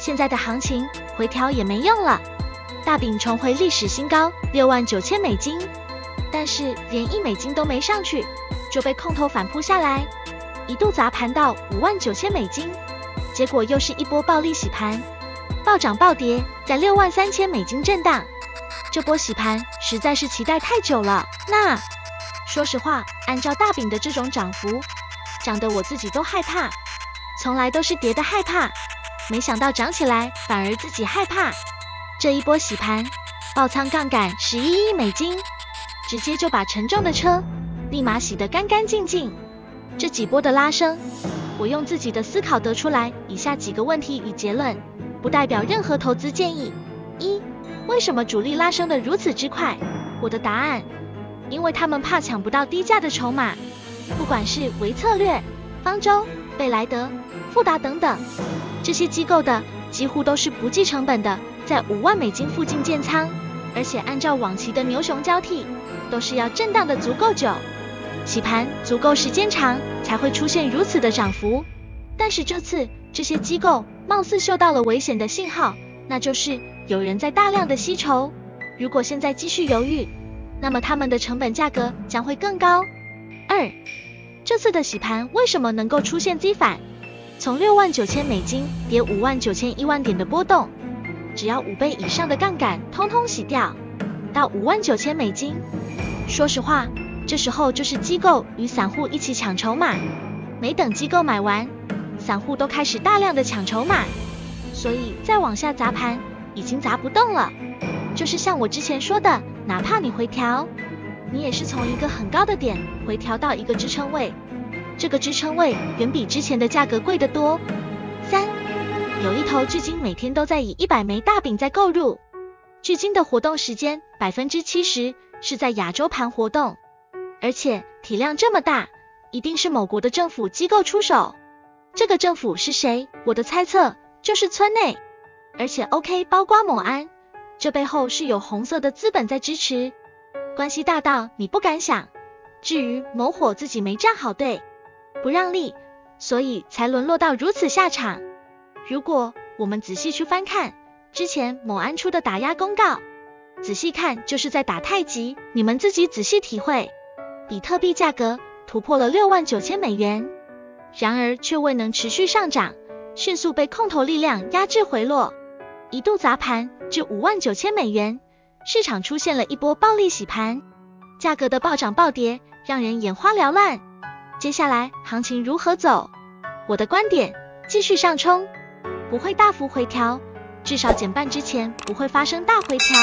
现在的行情回调也没用了，大饼重回历史新高69000美金，但是连1美金都没上去，就被空头反扑下来，一度砸盘到59000美金，结果又是一波暴力洗盘，暴涨暴跌，在63000美金震荡。这波洗盘实在是期待太久了。那说实话，按照大饼的这种涨幅，涨得我自己都害怕。从来都是跌的害怕，没想到涨起来反而自己害怕。这一波洗盘，爆仓杠杆11亿美金，直接就把沉重的车立马洗得干干净净。这几波的拉升，我用自己的思考得出来以下几个问题与结论，不代表任何投资建议。一、为什么主力拉升得如此之快？我的答案，因为他们怕抢不到低价的筹码，不管是微策略、方舟、贝莱德、富达等等，这些机构的几乎都是不计成本的，在5万美金附近建仓，而且按照往期的牛熊交替，都是要震荡的足够久，洗盘足够时间长，才会出现如此的涨幅。但是这次这些机构貌似嗅到了危险的信号，那就是有人在大量的吸筹，如果现在继续犹豫，那么他们的成本价格将会更高。二、这次的洗盘为什么能够出现 Z 反？从69000美金跌59000、1万点的波动，只要5倍以上的杠杆通通洗掉，到59000美金。说实话，这时候就是机构与散户一起抢筹码，没等机构买完，散户都开始大量的抢筹码，所以再往下砸盘已经砸不动了。就是像我之前说的，哪怕你回调，你也是从一个很高的点回调到一个支撑位，这个支撑位远比之前的价格贵得多。三、有一头巨鲸每天都在以100枚大饼在购入，巨鲸的活动时间70%是在亚洲盘活动，而且体量这么大，一定是某国的政府机构出手。这个政府是谁？我的猜测就是村内，而且 OK 包括某安，这背后是有红色的资本在支持，关系大到你不敢想。至于某伙自己没站好队，不让利，所以才沦落到如此下场。如果我们仔细去翻看之前某安出的打压公告，仔细看就是在打太极，你们自己仔细体会。比特币价格突破了69000美元，然而却未能持续上涨，迅速被空头力量压制回落，一度砸盘至59000美元，市场出现了一波暴力洗盘，价格的暴涨暴跌让人眼花缭乱。接下来行情如何走？我的观点，继续上冲，不会大幅回调，至少减半之前不会发生大回调。